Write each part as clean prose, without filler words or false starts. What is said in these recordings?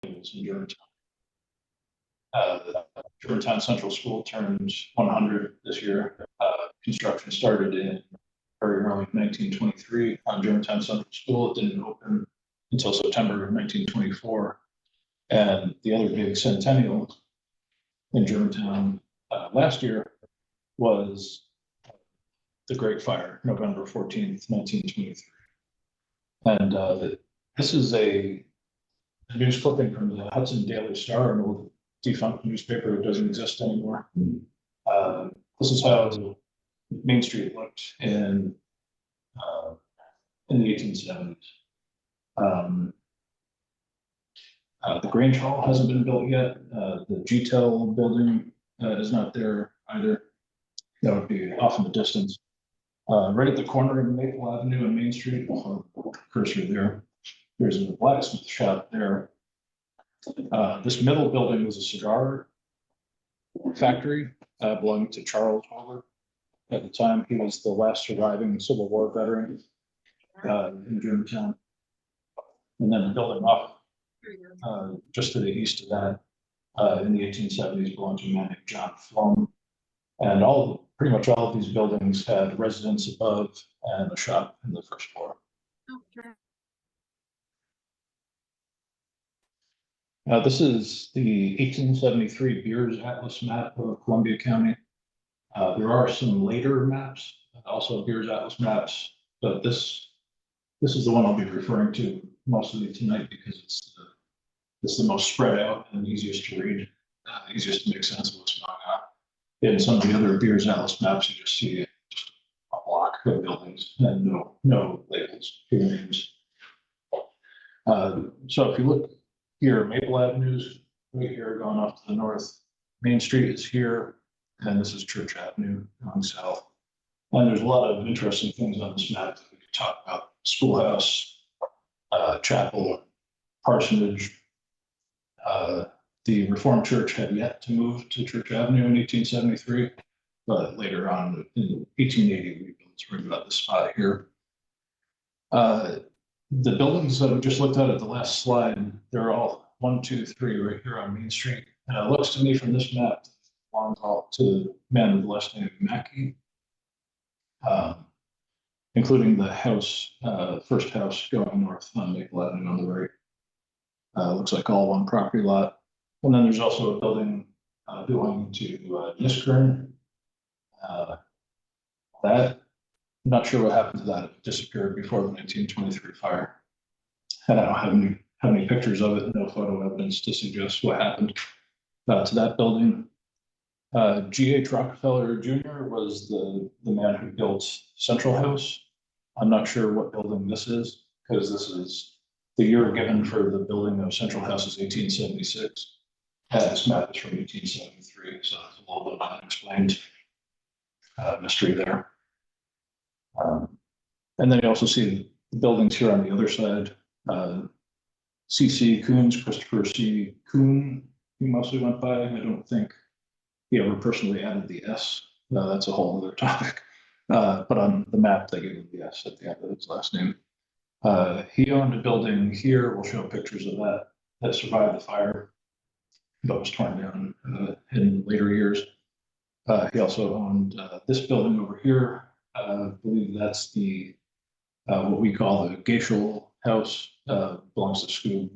in Germantown. The Germantown Central School turns 100 this year. Construction started in very early 1923 on Germantown Central School. It didn't open until September of 1924. And the other big centennial in Germantown last year was the Great Fire, November 14th, 1923. And this is a news clipping from the Hudson Daily Star, an old defunct newspaper that doesn't exist anymore. This is how Main Street looked in the 1870s. The Grange Hall hasn't been built yet. The GTEL building is not there either. That would be off in the distance. Right at the corner of Maple Avenue and Main Street, cursor there, there's a blacksmith shop there. This middle building was a cigar factory belonging to Charles Hoover. At the time, he was the last surviving Civil War veteran in Germantown. And then the building off just to the east of that in the 1870s belonged to a man named John Flom. And pretty much all of these buildings had residence above and a shop in the first floor. This is the 1873 Beers Atlas map of Columbia County. There are some later maps, also Beers Atlas maps, but this is the one I'll be referring to mostly tonight because it's the most spread out and easiest to read, easiest to make sense of what's going on. In some of the other Beers Atlas maps, you just see just a block of buildings and no labels, few names. So if you look here, Maple Avenue's right here going off to the north. Main Street is here, and this is Church Avenue going south. And there's a lot of interesting things on this map that we could talk about. Schoolhouse, chapel, parsonage. The Reformed Church had yet to move to Church Avenue in 1873, but later on in 1880, we built right about this spot here. The buildings that we just looked at the last slide, they're all 1, 2, 3 right here on Main Street. And it looks to me from this map that belongs all to the man with the last name Mackey, including the house, first house going north on Maple Avenue on the right. Looks like all one property lot. And then there's also a building belonging to Niskern. That, I'm not sure what happened to that. It disappeared before the 1923 fire. And I don't have any pictures of it, no photo evidence to suggest what happened to that building. G.H. Rockefeller Jr. was the man who built Central House. I'm not sure what building this is, because this is the year given for the building of Central House is 1876. This map is from 1873, so there's a little bit of unexplained mystery there. And then you also see the buildings here on the other side. C.C. Coons, Christopher C. Coon, he mostly went by. I don't think he ever personally added the S. No, that's a whole other topic. But on the map, they gave him the S at the end of his last name. He owned a building here. We'll show pictures of that survived the fire, but was torn down in later years. He also owned this building over here. I believe that's the what we call the Geishel House. Belongs to school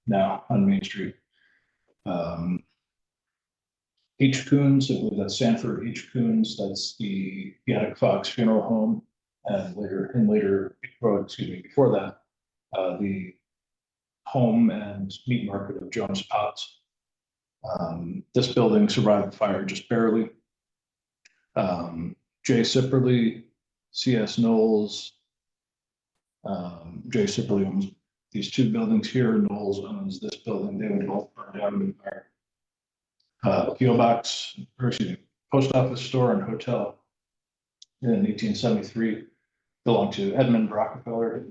now on Main Street. H. Coons, I believe that's Sanford H. Coons. That's the Yannick Fox Funeral Home, and before that, the home and meat market of Jones Potts. This building survived the fire just barely. J. Sipperly, C.S. Knowles. J. Sipperly owns these two buildings here. Knowles owns this building. They would both burn down in the fire. Post office store and hotel in 1873 belonged to Edmund Rockefeller.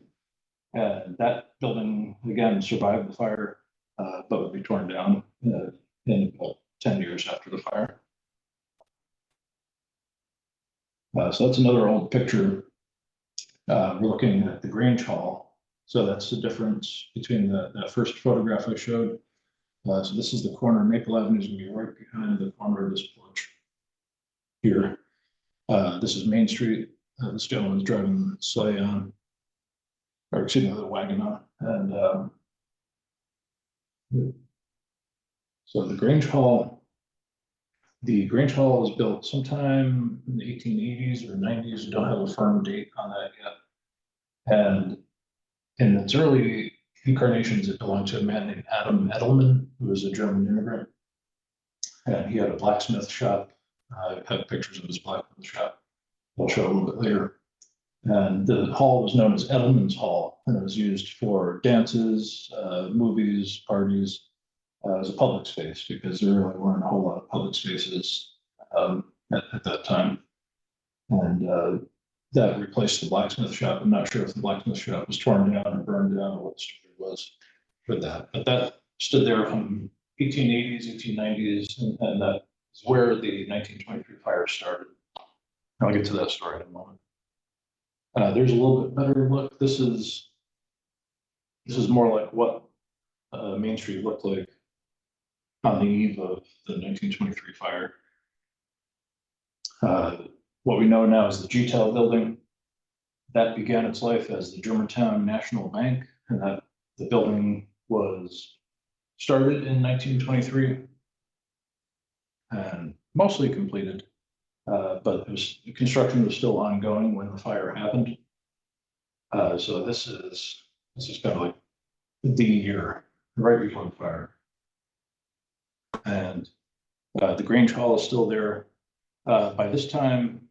And that building, again, survived the fire, but would be torn down in about 10 years after the fire. So that's another old picture. We're looking at the Grange Hall. So that's the difference between that first photograph I showed. So this is the corner. Maple Avenue is going to be right behind the corner of this porch here. This is Main Street. This gentleman's driving the sleigh on, or excuse me, the wagon on. And so the Grange Hall was built sometime in the 1880s or 90s. We don't have a firm date on that yet. And in its early incarnations, it belonged to a man named Adam Edelman, who was a German immigrant. And he had a blacksmith shop. I have pictures of his blacksmith shop. I'll show a little bit later. And the hall was known as Edelman's Hall, and it was used for dances, movies, parties, as a public space, because there really weren't a whole lot of public spaces at that time. And that replaced the blacksmith shop. I'm not sure if the blacksmith shop was torn down or burned down or what the story was for that. But that stood there from 1880s, 1890s, and that is where the 1923 fire started. I'll get to that story in a moment. There's a little bit better look. This is more like what Main Street looked like on the eve of the 1923 fire. What we know now is the GTEL building. That began its life as the Germantown National Bank, and that the building was started in 1923 and mostly completed. But construction was still ongoing when the fire happened. So this is kind of like the year right before the fire. And the Grange Hall is still there. By this time,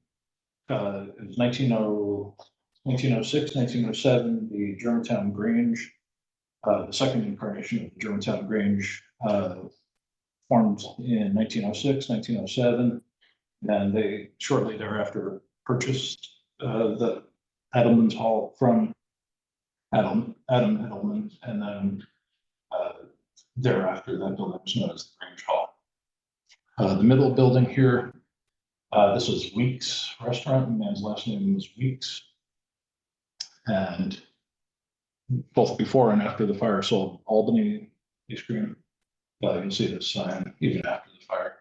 it was 1906, 1907, the Germantown Grange, the second incarnation of the Germantown Grange, formed in 1906, 1907. And they shortly thereafter purchased the Edelman's Hall from Adam Edelman, and then thereafter that building was known as the Grange Hall. The middle building here, this was Weeks Restaurant. The man's last name was Weeks, and both before and after the fire sold Albany ice cream. You'll see this sign even after the fire.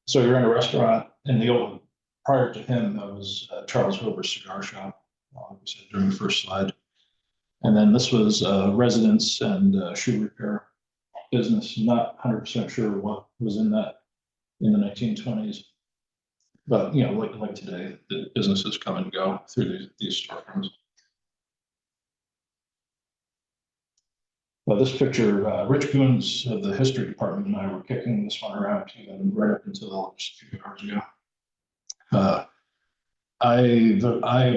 So you're in a restaurant, and the old, prior to him, that was Charles Wilbur's cigar shop, we said during the first slide. And then this was residence and shoe repair business. I'm not 100% sure what was in that in the 1920s. But, you know, like today, the businesses come and go through these storefronts. Well, this picture, Rich Coons of the history department and I were kicking this one around even right up until just a few hours ago. I've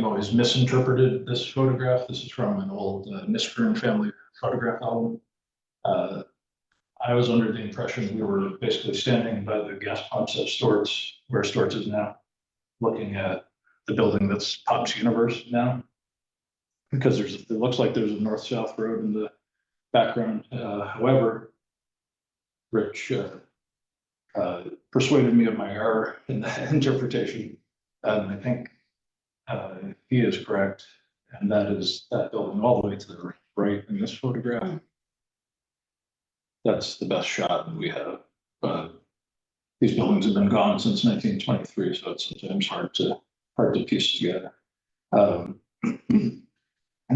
always misinterpreted this photograph. This is from an old Niskanen family photograph album. I was under the impression we were basically standing by the gas pumps at Storts, where Storts is now, looking at the building that's Pop's Universe now, because it looks like there's a north-south road in the background. However, Rich persuaded me of my error in that interpretation, and I think he is correct, and that is that building all the way to the right in this photograph. That's the best shot that we have. These buildings have been gone since 1923, so it's sometimes hard to piece together. And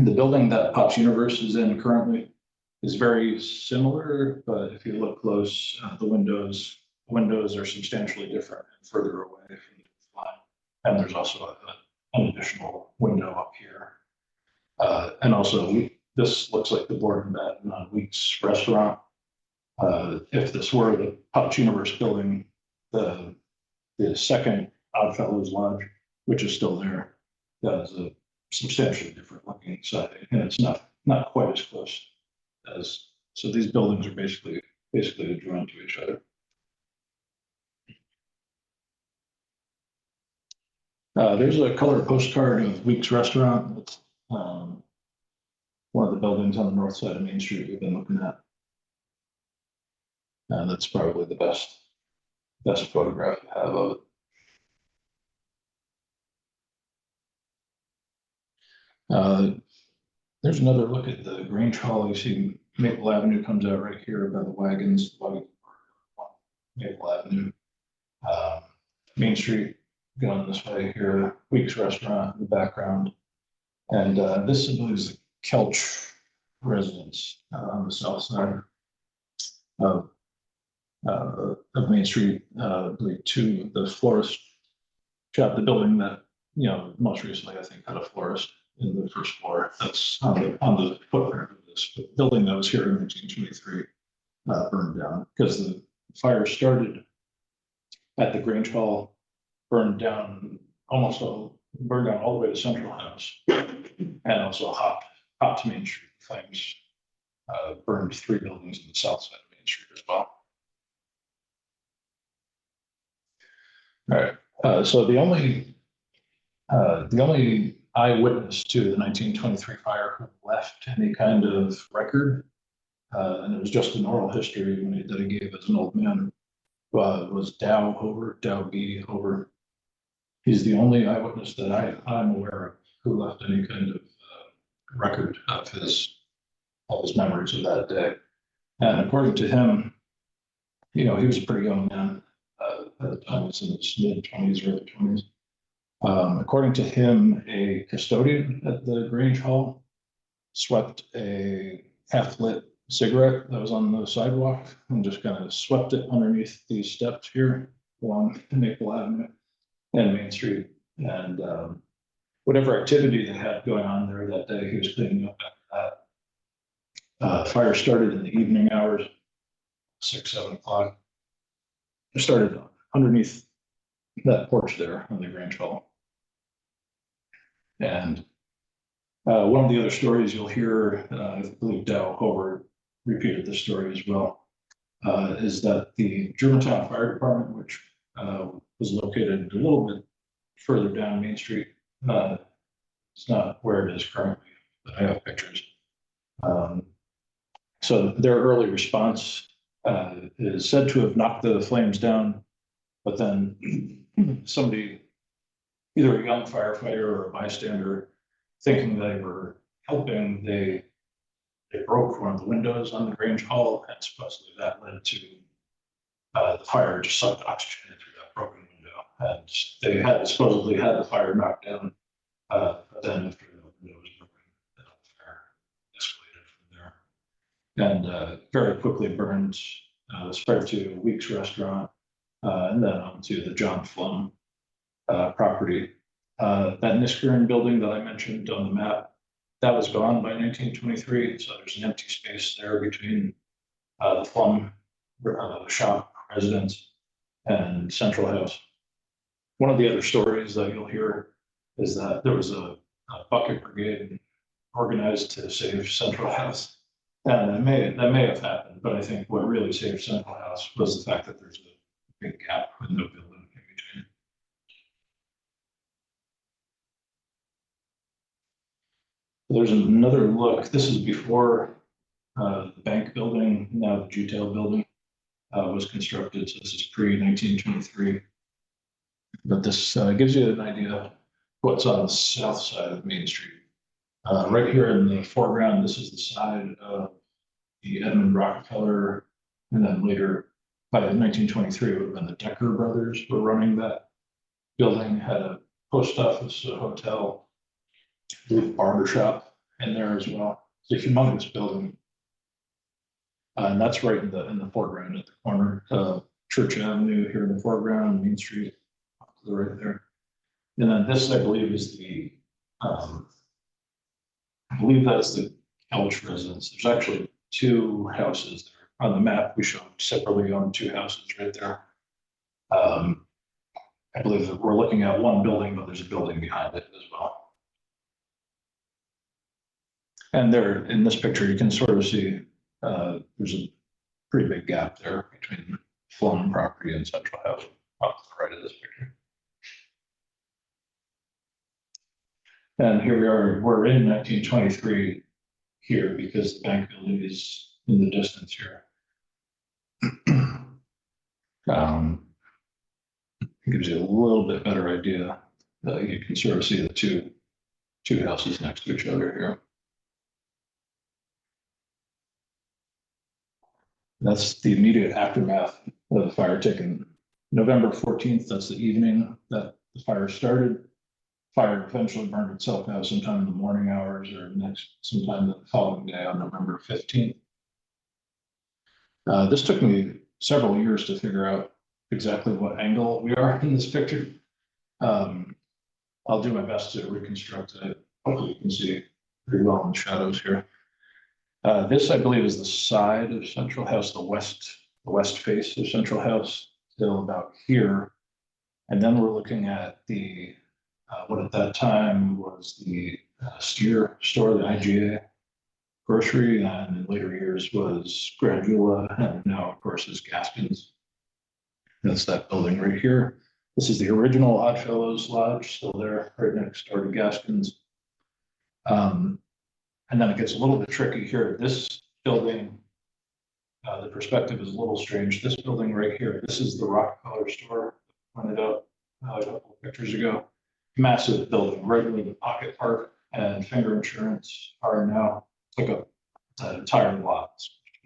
the building that Pop's Universe is in currently is very similar, but if you look close, the windows are substantially different and further away from the line. And there's also an additional window up here. And also, this looks like the board and batten on Weeks Restaurant. If this were the Pop's Universe building, the second Oddfellows Lodge, which is still there, that is a substantially different looking side, and it's not quite as close as. So these buildings are basically adjoined to each other. There's a color postcard of Weeks Restaurant. It's one of the buildings on the north side of Main Street we've been looking at. And that's probably the best photograph I have of it. There's another look at the Grange Hall. You see Maple Avenue comes out right here by the wagons, Maple Avenue. Main Street going this way here, Weeks Restaurant in the background. And this I believe is the Kelch residence on the south side of Main Street. I believe to the florist shop, the building that, most recently I think had a florist in the first floor. That's on the footprint of this building that was here in 1923, burned down because the fire started at the Grange Hall, burned down all the way to Central House, and also hopped to Main Street. Flames burned 3 buildings in the south side of Main Street as well. All right. So the only eyewitness to the 1923 fire who left any kind of record, and it was just an oral history that he gave as an old man, was Dow B. Hoover. He's the only eyewitness that I'm aware of who left any kind of record of his memories of that day. And according to him, he was a pretty young man at the time. He was in his mid-20s, early 20s. According to him, a custodian at the Grange Hall swept a half-lit cigarette that was on the sidewalk and just kind of swept it underneath these steps here along Maple Avenue and Main Street. And whatever activity they had going on there that day, he was cleaning up after that. Fire started in the evening hours, 6, 7 o'clock. It started underneath that porch there on the Grange Hall. And one of the other stories you'll hear, I believe Dow Hoover repeated this story as well, is that the Germantown Fire Department, which was located a little bit further down Main Street, it's not where it is currently, but I have pictures. So their early response is said to have knocked the flames down, but then somebody, either a young firefighter or a bystander, thinking they were helping, they broke one of the windows on the Grange Hall, and supposedly that led to the fire just sucked oxygen through that broken window, and they had supposedly had the fire knocked down. But then after the window was broken, the fire escalated from there, and very quickly burned, spread to Weeks Restaurant, and then on to the John Flum property. That Niskanen building that I mentioned on the map, that was gone by 1923. So there's an empty space there between the Flum shop residence and Central House. One of the other stories that you'll hear is that there was a bucket brigade organized to save Central House. And that may have happened, but I think what really saved Central House was the fact that there's a big gap with no building in between. There's another look. This is before the bank building, now the G-Tail building, was constructed. So this is pre-1923. But this gives you an idea of what's on the south side of Main Street. Right here in the foreground, this is the side of the Edmund Rockefeller, and then later, by 1923, it would have been the Decker brothers were running that building, had a post office, a hotel, I believe a barber shop in there as well. It's a humongous building. And that's right in the foreground at the corner of Church Avenue here in the foreground, Main Street, to the right there. And then this, I believe, is I believe that's the Kelch residence. There's actually 2 houses there. On the map, we showed separately on 2 houses right there. I believe that we're looking at one building, but there's a building behind it as well. And there, in this picture, you can sort of see there's a pretty big gap there between Flum property and Central House off the right of this picture. And here we are, we're in 1923 here because the bank building is in the distance here. It gives you a little bit better idea. You can sort of see the two houses next to each other here. That's the immediate aftermath of the fire taken November 14th. That's the evening that the fire started. Fire eventually burned itself out sometime in the morning hours or sometime the following day on November 15th. This took me several years to figure out exactly what angle we are in this picture. I'll do my best to reconstruct it. Hopefully you can see pretty well in the shadows here. This, I believe, is the side of Central House, the west face of Central House, still about here. And then we're looking at the what at that time was the Steer store, the IGA grocery, and in later years was Gradula, and now, of course, is Gaskins. That's that building right here. This is the original Oddfellows Lodge, still there, right next door to Gaskins. And then it gets a little bit tricky here. This building, the perspective is a little strange. This building right here, this is the Rockefeller store, pointed out a couple of pictures ago. Massive building, right where the Pocket Park and Finger Insurance are now. Took up the entire lot,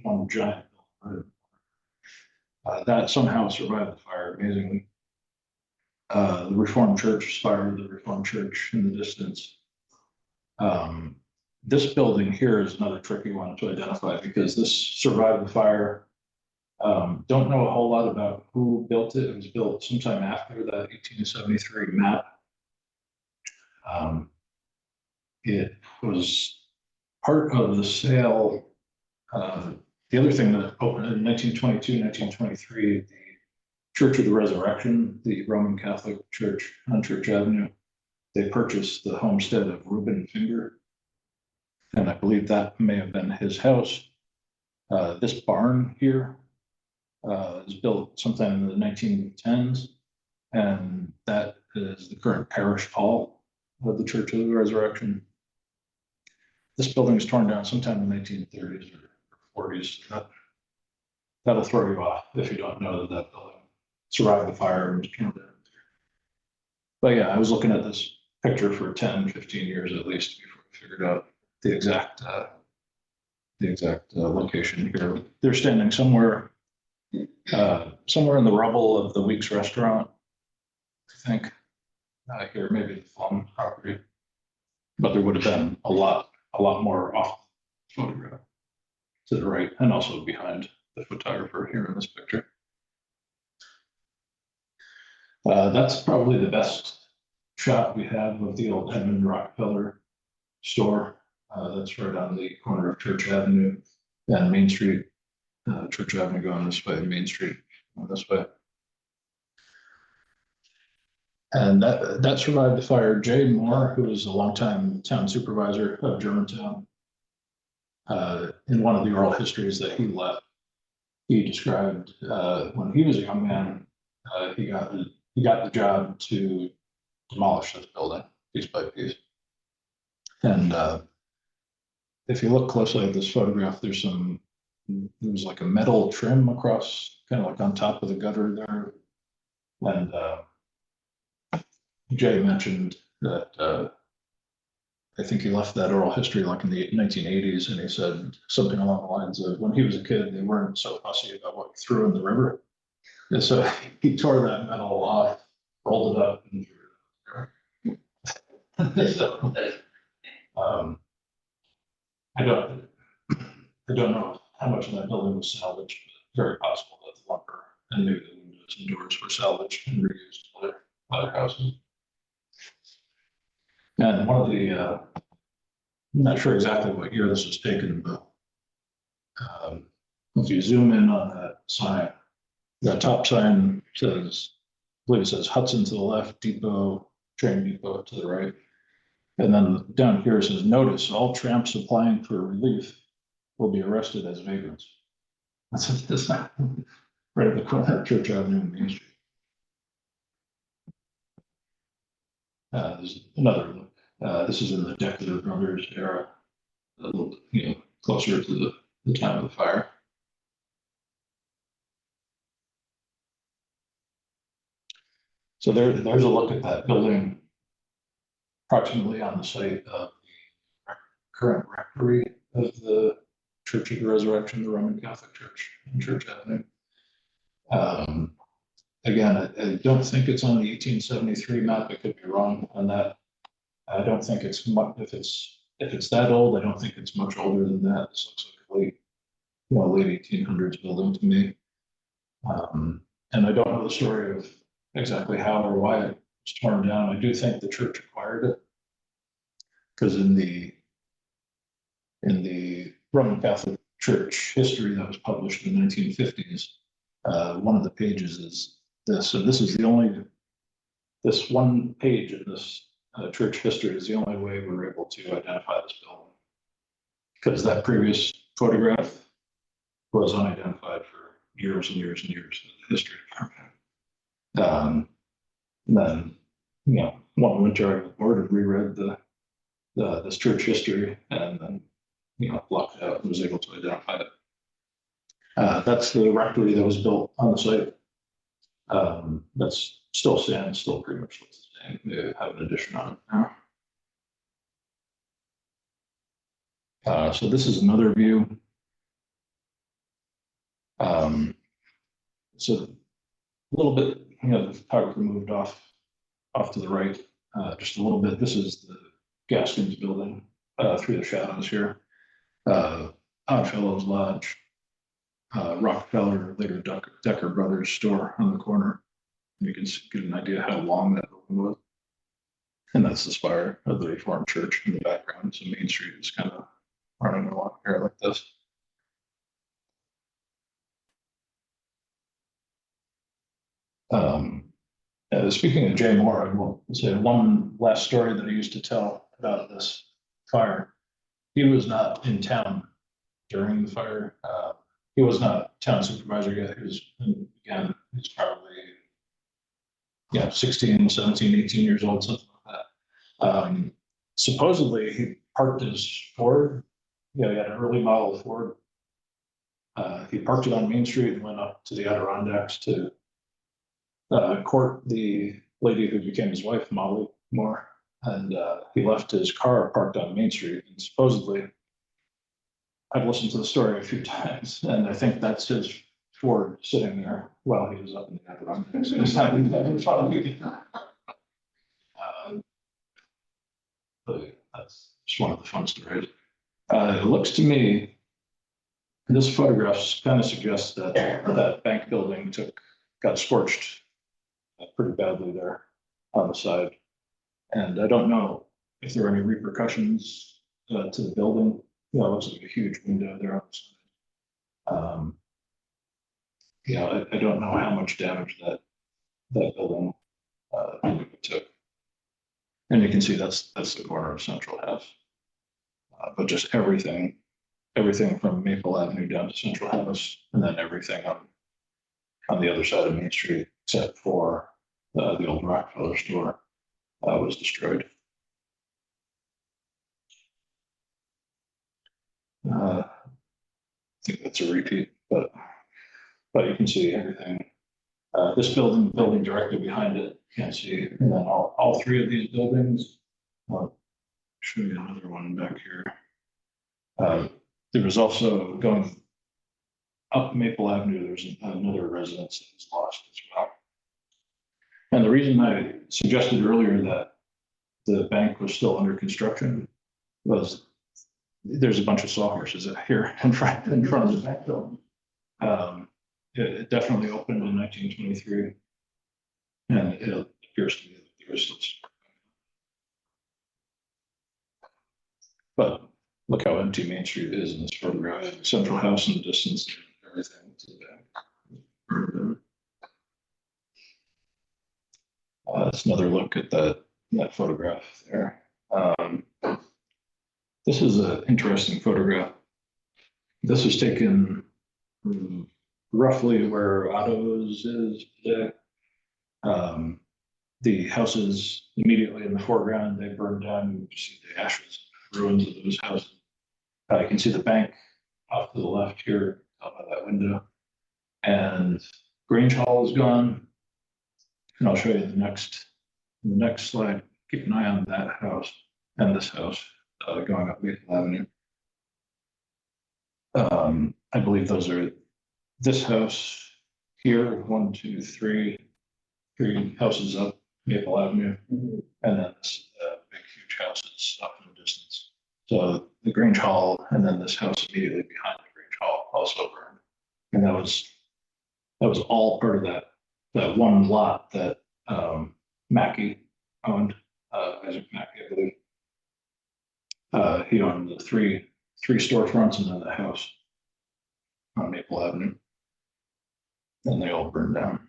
one giant building. That somehow survived the fire, amazingly. The Reformed Church spire, the Reformed Church in the distance. This building here is another tricky one to identify because this survived the fire. Don't know a whole lot about who built it. It was built sometime after that 1873 map. It was part of the sale. The other thing that opened in 1922, 1923, the Church of the Resurrection, the Roman Catholic Church on Church Avenue, they purchased the homestead of Reuben Finger. And I believe that may have been his house. This barn here is built sometime in the 1910s, and that is the current parish hall of the Church of the Resurrection. This building was torn down sometime in the 1930s or 40s. That'll throw you off if you don't know that that building survived the fire and was torn down. But yeah, I was looking at this picture for 10, 15 years at least before I figured out the exact location here. They're standing somewhere in the rubble of the Weeks restaurant, I think. Here, maybe the Flum property, but there would have been a lot more off the photograph to the right, and also behind the photographer here in this picture. That's probably the best shot we have of the old Edmund Rockefeller store. That's right on the corner of Church Avenue and Main Street. Church Avenue going this way, Main Street going this way. And that survived the fire. Jay Moore, who was a longtime town supervisor of Germantown, in one of the oral histories that he left, he described when he was a young man, he got the job to demolish this building piece by piece. And if you look closely at this photograph, there's like a metal trim across, kind of like on top of the gutter there. And Jay mentioned that I think he left that oral history like in the 1980s, and he said something along the lines of when he was a kid, they weren't so fussy about what he threw in the river. And so he tore that metal off, rolled it up, and threw it in. So, I don't know how much of that building was salvaged, but very possible that the lumber and maybe the windows and doors were salvaged and reused in other houses. And one of the, I'm not sure exactly what year this was taken, but if you zoom in on that sign, that top sign says, I believe it says Hudson to the left, Depot, Train Depot to the right. And then down here it says, notice all tramps applying for relief will be arrested as vagrants. That's this right at the corner of Church Avenue and Main Street. There's another look. This is in the Decatur Brothers era, a little closer to the time of the fire. So there's a look at that building approximately on the site of the current rectory of the Church of the Resurrection, the Roman Catholic Church on Church Avenue. Again, I don't think it's on the 1873 map. I could be wrong on that. I don't think it's much, if it's that old, I don't think it's much older than that. This looks like a late 1800s building to me. And I don't know the story of exactly how or why it was torn down. I do think the church acquired it because in the Roman Catholic Church history that was published in the 1950s, one of the pages is this. So this is this one page in this church history is the only way we're able to identify this building, because that previous photograph was unidentified for years and years and years in the history department. Then, one winter I was bored and reread this church history, and then, blocked it out and was able to identify it. That's the rectory that was built on the site. That's still stands, still pretty much looks the same. They have an addition on it now. So this is another view. So a little bit, the photographer moved off to the right just a little bit. This is the Gaskins building through the shadows here. Oddfellows Lodge, Rockefeller, later Decker Brothers store on the corner. And you can get an idea how long that building was. And that's the spire of the Reformed Church in the background. So Main Street is kind of running along here like this. Speaking of Jay Moore, I will say one last story that I used to tell about this fire. He was not in town during the fire. He was not town supervisor yet. He was, again, he's probably 16, 17, 18 years old, something like that. Supposedly he parked his Ford. He had an early model Ford. He parked it on Main Street and went up to the Adirondacks to court the lady who became his wife, Molly Moore. And he left his car parked on Main Street. And supposedly, I've listened to the story a few times, and I think that's his Ford sitting there while he was up in the Adirondacks. That's just one of the fun stories. It looks to me, this photograph kind of suggests that that bank building got scorched pretty badly there on the side. And I don't know if there are any repercussions to the building. It looks like a huge window there on the side. I don't know how much damage that building took. And you can see that's the corner of Central House. But just everything from Maple Avenue down to Central House, and then everything on the other side of Main Street, except for the old Rockefeller store, was destroyed. I think that's a repeat, but you can see everything. This building directly behind it, you can see, and then all three of these buildings. I'll show you another one back here. There was also going up Maple Avenue, there's another residence that was lost as well. And the reason I suggested earlier that the bank was still under construction was there's a bunch of sawhorses here in front of the bank building. It definitely opened in 1923, and it appears to me that there is still support. But look how empty Main Street is in this photograph. Central House in the distance, everything to the back. That's another look at that photograph there. This is an interesting photograph. This was taken roughly where Otto's is today. The houses immediately in the foreground, they burned down. You see the ashes, ruins of those houses. You can see the bank off to the left here, out by that window. And Grange Hall is gone. And I'll show you the next slide. Keep an eye on that house and this house going up Maple Avenue. I believe those are this house here, 1, 2, 3, 3 houses up Maple Avenue, and then this big, huge houses up in the distance. So the Grange Hall, and then this house immediately behind the Grange Hall also burned. And that was all part of that one lot that Mackey owned, Isaac Mackey, I believe. He owned the three storefronts and then the house on Maple Avenue. And they all burned down.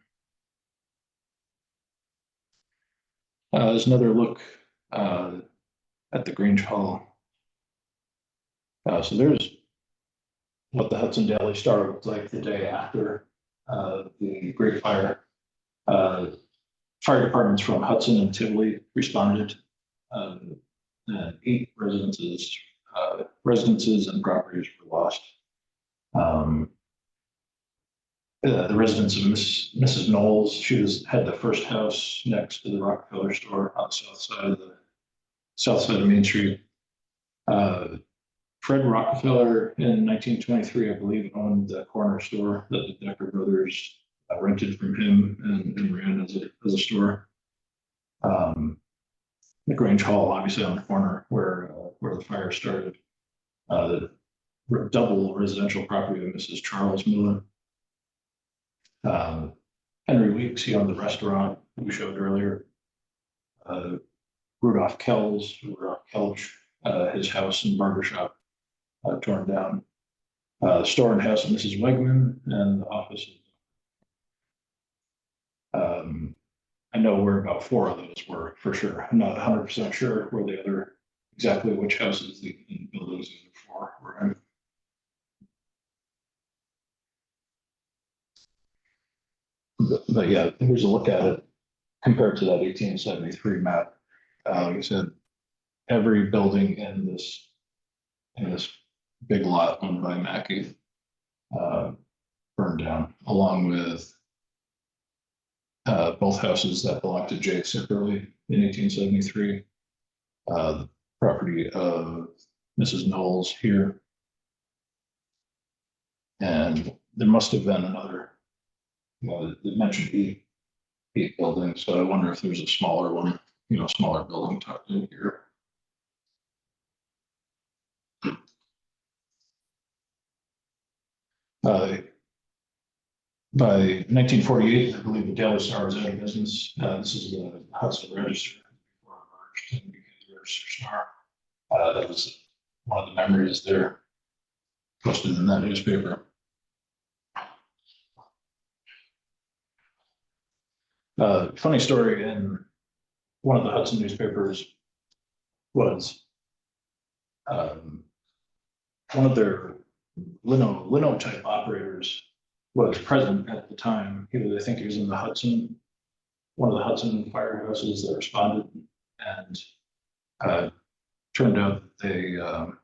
There's another look at the Grange Hall. So there's what the Hudson Daily Star looked like the day after the Great Fire. Fire departments from Hudson and Tivoli responded. And 8 residences and properties were lost. The residence of Mrs. Knowles, she had the first house next to the Rockefeller store on the south side of Main Street. Fred Rockefeller in 1923, I believe, owned the corner store that the Decker brothers rented from him and ran as a store. The Grange Hall, obviously on the corner where the fire started. The double residential property of Mrs. Charles Miller. Henry Weeks, he owned the restaurant we showed earlier. Rudolph Kelch, his house and barbershop torn down. The store and house of Mrs. Wegman and the office. I know where about 4 of those were for sure. I'm not 100% sure where the other, exactly which houses the buildings the other 4 were in. But yeah, here's a look at it compared to that 1873 map. Like I said, every building in this big lot owned by Mackey burned down, along with both houses that belonged to Jay separately in 1873. The property of Mrs. Knowles here. And there must have been another, they mentioned 8 buildings, so I wonder if there's a smaller one, smaller building tucked in here. By 1948, I believe the Daily Star was out of business. This is the Hudson Register before it merged and became the Register Star. That was one of the memories there posted in that newspaper. Funny story in one of the Hudson newspapers was one of their lino type operators was present at the time. I think he was in the Hudson, one of the Hudson firehouses that responded, and turned out that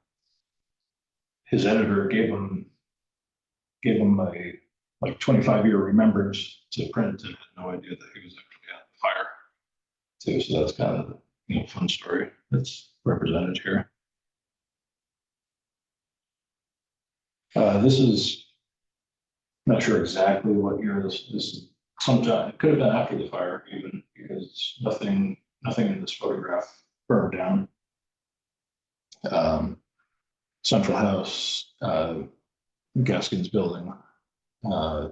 his editor gave him a 25-year remembrance to print and had no idea that he was actually at the fire too. So that's kind of a fun story that's represented here. This is, not sure exactly what year this is. Sometime it could have been after the fire, even, because nothing in this photograph burned down. Central House, Gaskins building. Now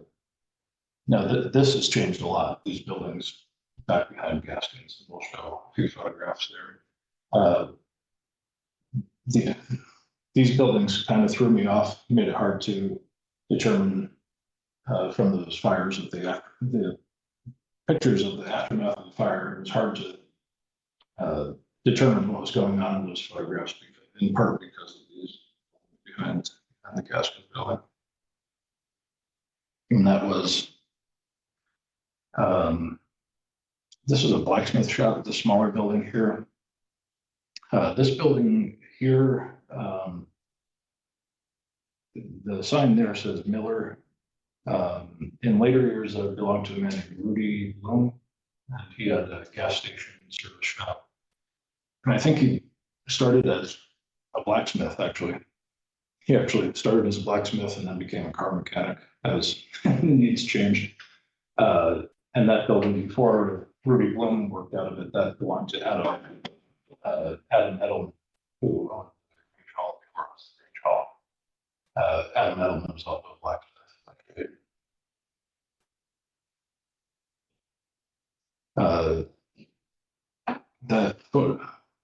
this has changed a lot. These buildings back behind Gaskins, we'll show a few photographs there. These buildings kind of threw me off, made it hard to determine from those fires of the pictures of the aftermath of the fire. It was hard to determine what was going on in those photographs, in part because of these behind the Gaskins building. And that was, this is a blacksmith shop, the smaller building here. This building here, the sign there says Miller. In later years, it belonged to a man named Rudy Loom, and he had a gas station and service shop. And I think he started as a blacksmith, actually. he actually started as a blacksmith and then became a car mechanic as needs changed. And that building before Ruby Bloom worked out of it, that belonged to Adam Edelman, who owned the Grange Hall before it was the Grange Hall. Adam Edelman was also a blacksmith.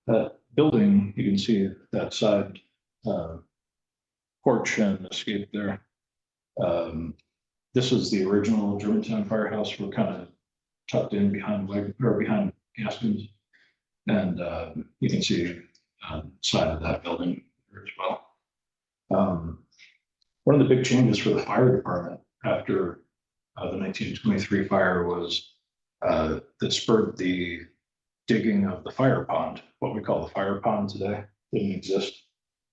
That building, you can see that side porch and escape there. This is the original Germantown firehouse. We're kind of tucked in behind Gaskins, and you can see side of that building here as well. One of the big changes for the fire department after the 1923 fire was that spurred the digging of the fire pond. What we call the fire pond today didn't exist.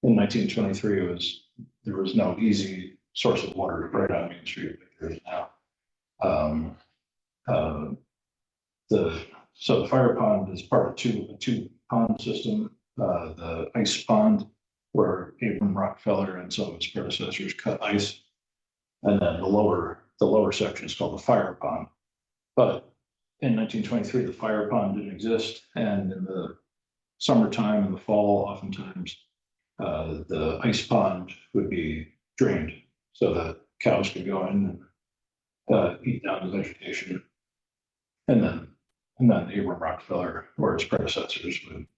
In 1923, there was no easy source of water right on Main Street like there is now. So the fire pond is part of a two pond system. The ice pond, where Abram Rockefeller and some of his predecessors cut ice, and then the lower section is called the fire pond. But in 1923, the fire pond didn't exist, and in the summertime and the fall, oftentimes the ice pond would be drained so that cows could go in and eat down the vegetation. And then Abram Rockefeller or his predecessors would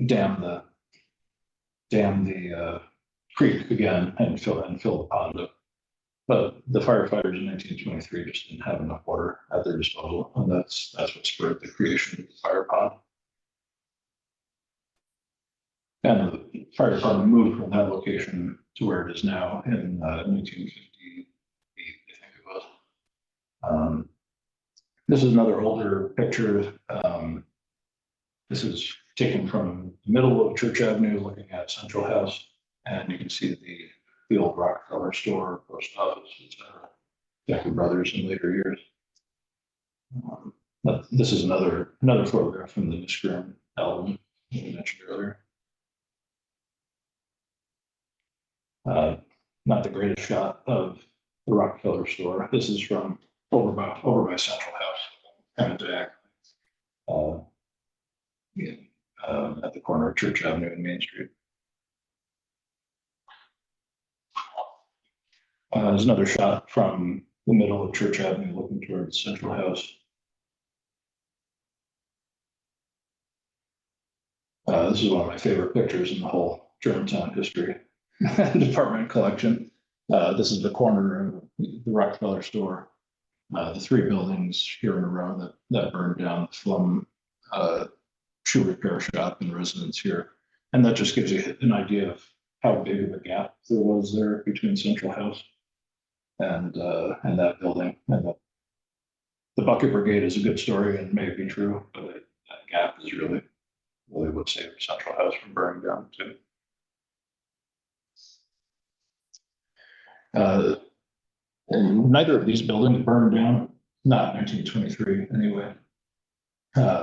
dam the creek again and fill the pond up. But the firefighters in 1923 just didn't have enough water at their disposal, and that's what spurred the creation of the fire pond. And the fire department moved from that location to where it is now in 1958, I think it was. This is another older picture. This is taken from the middle of Church Avenue, looking at Central House, and you can see the old Rockefeller store, post office, etc. Decker Brothers in later years. This is another photograph from the Nisgrim album that we mentioned earlier. Not the greatest shot of the Rockefeller store. This is from over by Central House, kind of diagonally, at the corner of Church Avenue and Main Street. There's another shot from the middle of Church Avenue looking towards Central House. This is one of my favorite pictures in the whole Germantown history department collection. This is the corner of the Rockefeller store. The three buildings here in a row that burned down from shoe repair shop and residence here. And that just gives you an idea of how big of a gap there was there between Central House and that building. And the Bucket Brigade is a good story and may be true, but that gap is really what saved Central House from burning down too. And neither of these buildings burned down, not 1923 anyway.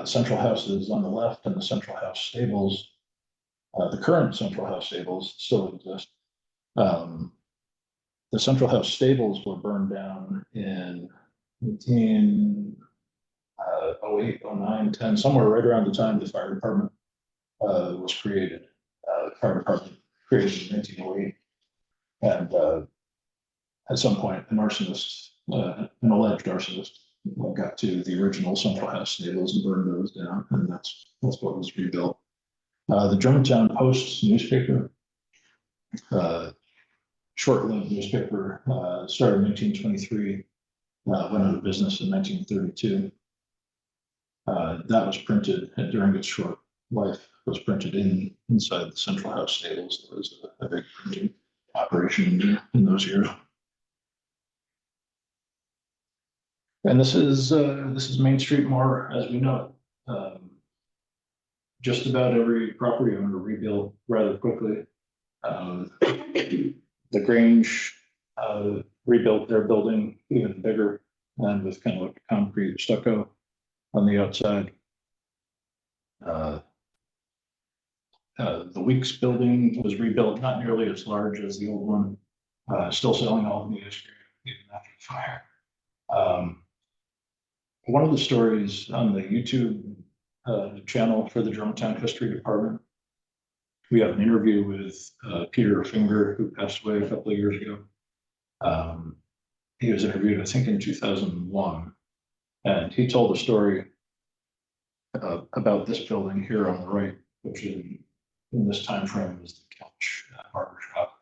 Central House is on the left, and the Central House stables, the current Central House stables still exist. The Central House stables were burned down in 1908, 09, 10, somewhere right around the time the fire department was created. The fire department created in 1908, and at some point, an arsonist, an alleged arsonist, got to the original Central House stables and burned those down, and that's what was rebuilt. The Germantown Post newspaper, short-lived newspaper, started in 1923, went out of business in 1932. That was printed, and during its short life, was printed inside the Central House stables. There was a big printing operation in those years. And this is Main Street more as we know it. Just about every property owner rebuilt rather quickly. The Grange rebuilt their building even bigger and with kind of like a concrete stucco on the outside. The Weeks building was rebuilt, not nearly as large as the old one, still selling all of the ice cream even after the fire. One of the stories on the YouTube channel for the Germantown History Department, we have an interview with Peter Finger, who passed away a couple of years ago. He was interviewed, I think, in 2001, and he told a story about this building here on the right, which in this time frame is the Couch barber shop.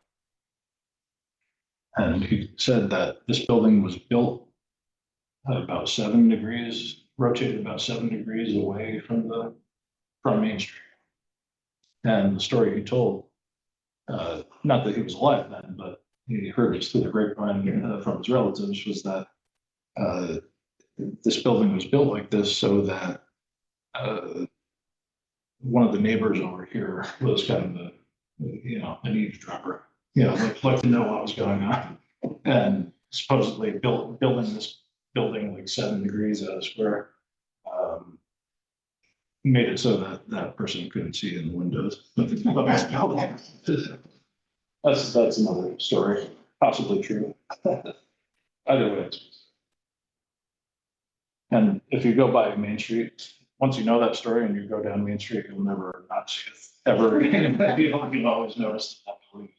And he said that this building was built about 7 degrees, rotated about 7 degrees away from Main Street. And the story he told, not that he was alive then, but he heard this through the grapevine from his relatives, was that this building was built like this so that one of the neighbors over here was kind of an eavesdropper, like to know what was going on. And supposedly building this building like 7 degrees out of square made it so that that person couldn't see in the windows of this building. That's another story, possibly true. Either way. And if you go by Main Street, once you know that story and you go down Main Street, you'll never not see it ever again. You'll always notice that building.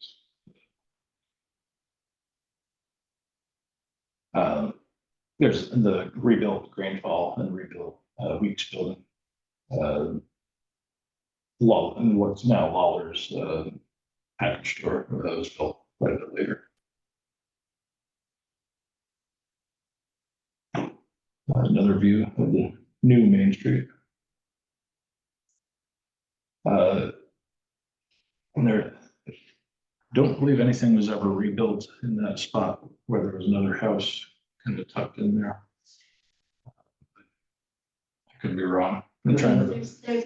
There's the rebuilt Grange-Hall and rebuilt Weeks building. And what's now Lawler's package store that was built quite a bit later. Another view of the new Main Street. And there, don't believe anything was ever rebuilt in that spot where there was another house kind of tucked in there. I could be wrong. I'm trying to.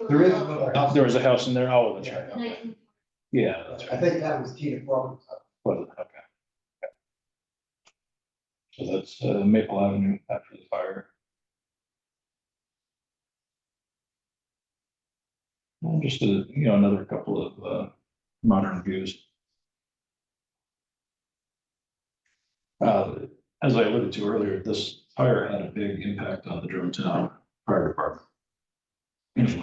There is another house. There was a house in there. Oh, that's right. Okay. Yeah, that's right. I think that was Tina Crawford's house. Was it? Okay. So that's Maple Avenue after the fire. And just another couple of modern views. As I alluded to earlier, this fire had a big impact on the Germantown Fire Department. And a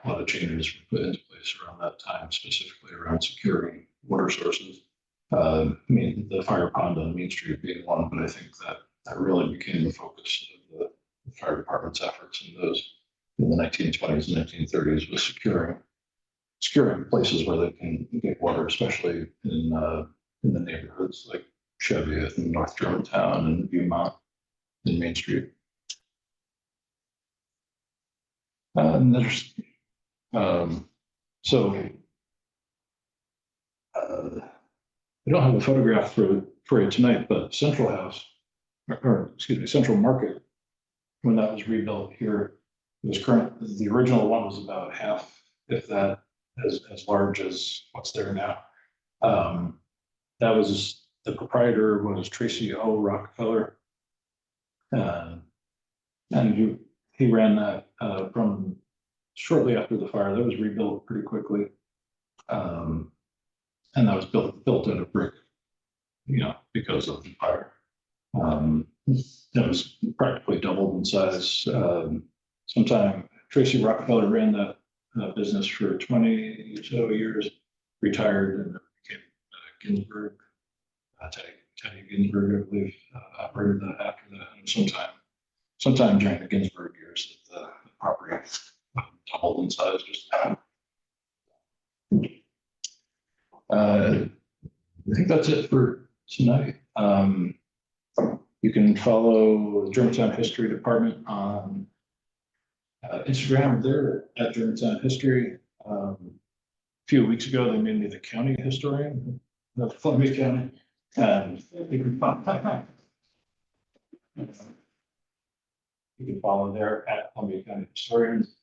lot of changes were put into place around that time, specifically around securing water sources. The fire pond on Main Street being one, but I think that really became the focus of the fire department's efforts in the 1920s and 1930s, was securing places where they can get water, especially in the neighborhoods like Cheviot and North Germantown and Viewmont and Main Street. And there's I don't have a photograph for you tonight, but Central House, or excuse me, Central Market, when that was rebuilt here, the original one was about half, if that, as large as what's there now. That was, the proprietor was Tracy O. Rockefeller. And he ran that from shortly after the fire. That was rebuilt pretty quickly. And that was built out of brick, because of the fire. That was practically doubled in size. Sometime Tracy Rockefeller ran that business for 20 or so years, retired, and became Ginsburg, Teddy Ginsburg, I believe, operated that after that. And sometime during the Ginsburg years, that the property doubled in size. I think that's it for tonight. You can follow the Germantown History Department on Instagram. They're at Germantown History. A few weeks ago, they made me the county historian of Columbia County. And you can follow there at Columbia County Historians.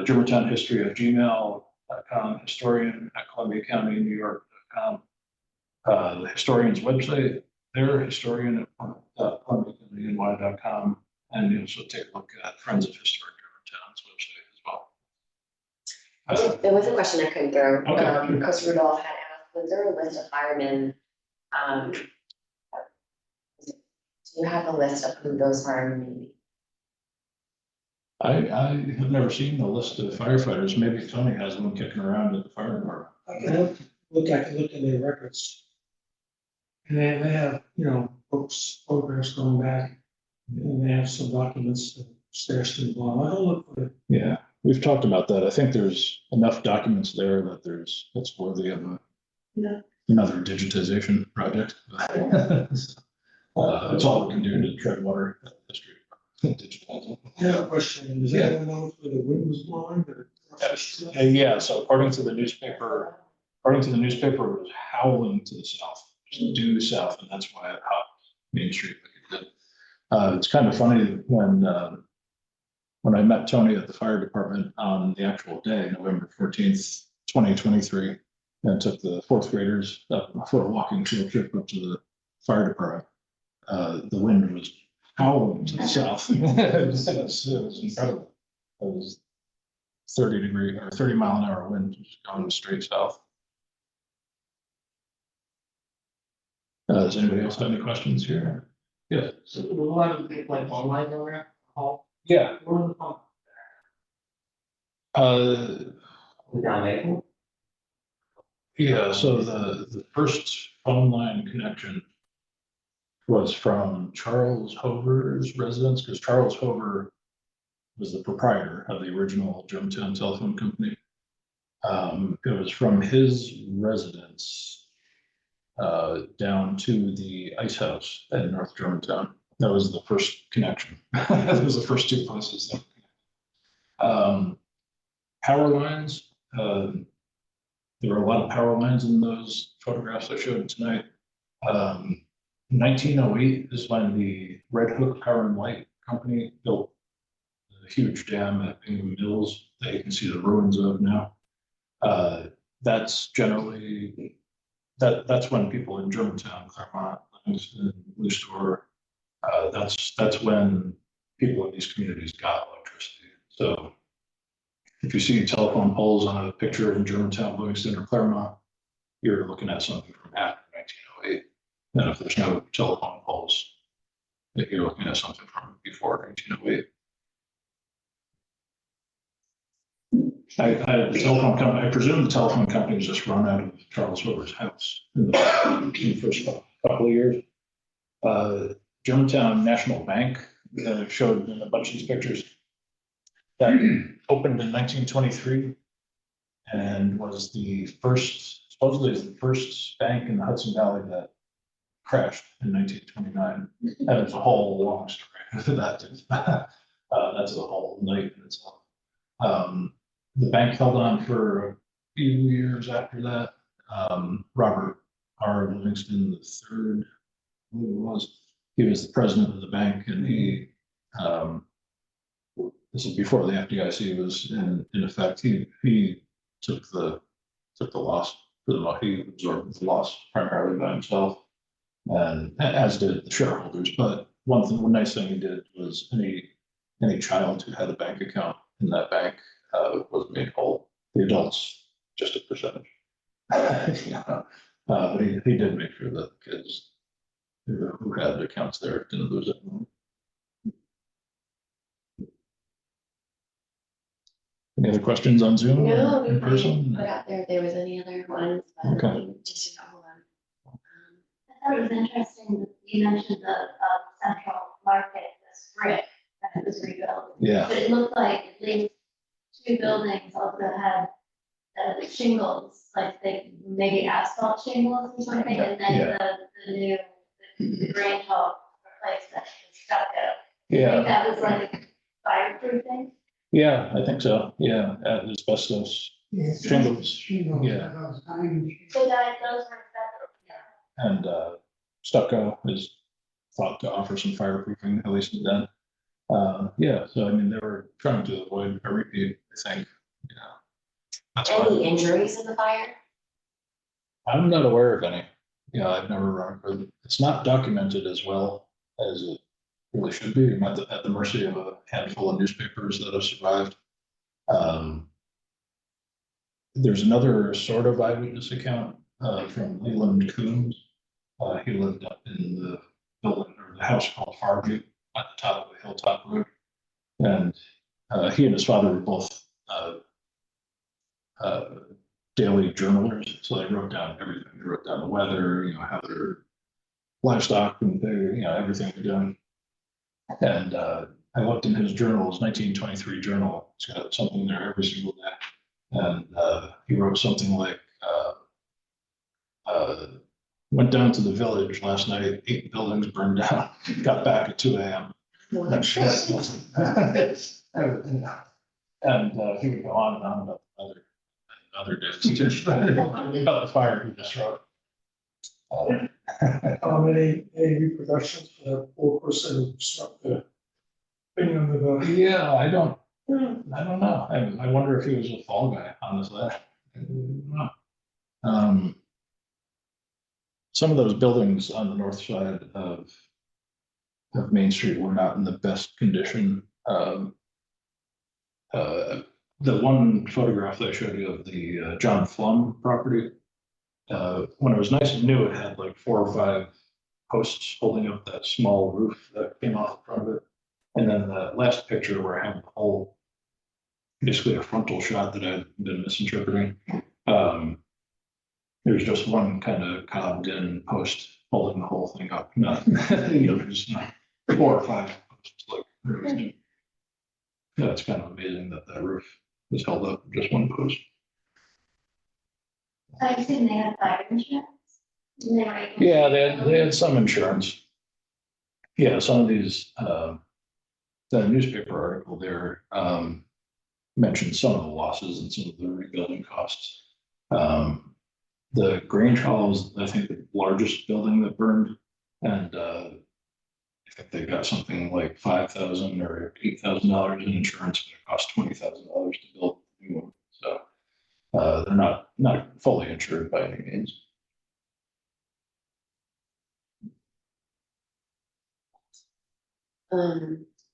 Germantown History at gmail.com, historian at ColumbiaCountyNewYork.com. The historian's website, they're historian at ColumbiaCountyNY.com. And you also take a look at Friends of Historic Germantown's website as There was a question I couldn't throw, Okay. because Rudolph had asked, was there a list of firemen? Do you have a list of who those firemen may be? I have never seen the list of firefighters. Maybe Tony has one kicking around at the fire department. I can look in their records. And they have, books, photographs going back, and they have some documents that stashed in the bottom. I don't look for it. Yeah, we've talked about that. I think there's enough documents there that that's worthy of another digitization project. It's all we can do to tread water history. Digitize it. I have a question. Does anyone know if the wind was blowing or? Yeah, so according to the newspaper, it was howling to the south, just due south, and that's why it hot Main Street like it did. It's kind of funny when I met Tony at the fire department on the actual day, November 14th, 2023, and took the fourth graders up for a walking field trip up to the fire department. The wind was howling to the south. It was incredible. It was 30 mile an hour wind just going straight south. Does anybody else have any questions here? Yeah. So the one of the big like online over hall, Yeah. one of the phone. Down there. Yeah, so the first phone line connection was from Charles Hover's residence, because Charles Hover was the proprietor of the original Germantown telephone company. It was from his residence down to the ice house at North Germantown. That was the first connection. That was the first two places. Power lines. There were a lot of power lines in those photographs I showed tonight. 1908 is when the Red Hook Power and Light Company built a huge dam at Bingham Mills that you can see the ruins of now. That's generally, that's when people in Germantown, Claremont, Livingston, Blue Store, that's when people in these communities got electricity. So if you see telephone poles on a picture in Germantown, Livingston, or Claremont, you're looking at something from after 1908. And if there's no telephone poles, you're looking at something from before 1908. I presume the telephone company was just run out of Charles Hover's house in the first couple of years. Germantown National Bank showed in a bunch of these pictures that opened in 1923 and was supposedly the first bank in the Hudson Valley that crashed in 1929. And it's a whole long story for that. That's a whole night in itself. The bank held on for a few years after that. Robert R. Livingston III, he was the president of the bank, and this is before the FDIC was in effect. He took the loss for the he absorbed the loss primarily by himself, and as did the shareholders. But one nice thing he did was any child who had a bank account in that bank was made whole. The adults, just a percentage. But he did make sure that the kids who had accounts there didn't lose it. Any other questions on Zoom? No, In we person? put out there if there was any other ones, but Okay. just, hold on. I thought it was interesting that you mentioned the central market, this brick that was rebuilt. Yeah. But it looked like at least two buildings also had shingles, like they maybe asphalt shingles or something, and then Yeah. the new the Grange Hall replaced that with stucco. I Yeah. think that was like fireproofing. Yeah, I think so. Yeah, asbestos shingles. Yeah. So that those were better. And stucco is thought to offer some fireproofing, at least then. Yeah, so I mean, they were trying to avoid a repeat, I think. Yeah. That's why Any injuries in the fire? I'm not aware of any. Yeah, I've never run across it. It's not documented as well as it really should be. I'm at the mercy of a handful of newspapers that have survived. There's another sort of eyewitness account from Leland Coombs. He lived up in the building or the house called Farview at the top of a hilltop road. And he and his father were both daily journalers. So they wrote down everything. They wrote down the weather, how their livestock and their, everything they're doing. And I looked in his journal, his 1923 journal. It's got something there every single day. And he wrote something like, went down to the village last night, 8 buildings burned down, got back at 2 a.m. And he would go on and on about other days. About the fire he just wrote. Any repercussions for that poor person who struck the thing under the. Yeah, I don't know. I wonder if he was a fall guy, honestly. I don't know. Some of those buildings on the north side of Main Street were not in the best condition. The one photograph that I showed you of the John Flum property, when it was nice and new, it had like 4 or 5 posts holding up that small roof that came off the front of it. And then the last picture where I have the whole, basically a frontal shot that I've been misinterpreting. There's just one kind of cobbed in post holding the whole thing up. Not, there's 4 or 5 posts like. Yeah, it's kind of amazing that roof was held up with just one post. I assume they had fire insurance. And they were able to- Yeah, they had some insurance. Yeah, some of these, the newspaper article there mentioned some of the losses and some of the rebuilding costs. The Grange Hall is, I think, the largest building that burned, and I think they got something like $5,000 or $8,000 in insurance, but it cost $20,000 to build a new one. So they're not fully insured by any means.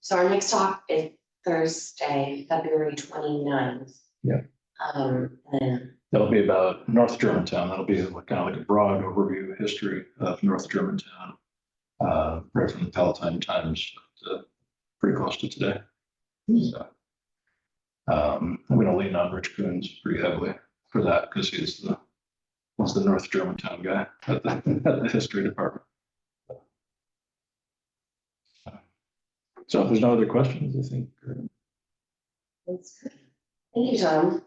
So our next talk is Thursday, February 29th. Yeah. And That'll be about North Germantown. That'll be like, kind of like a broad overview history of North Germantown, right from the Palatine times to pretty close to today. So, I'm going to lean on Rich Coons pretty heavily for that because he's the North Germantown guy at the history department. So if there's no other questions, I think. that's good. Thank you, Tom.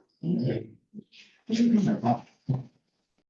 Well,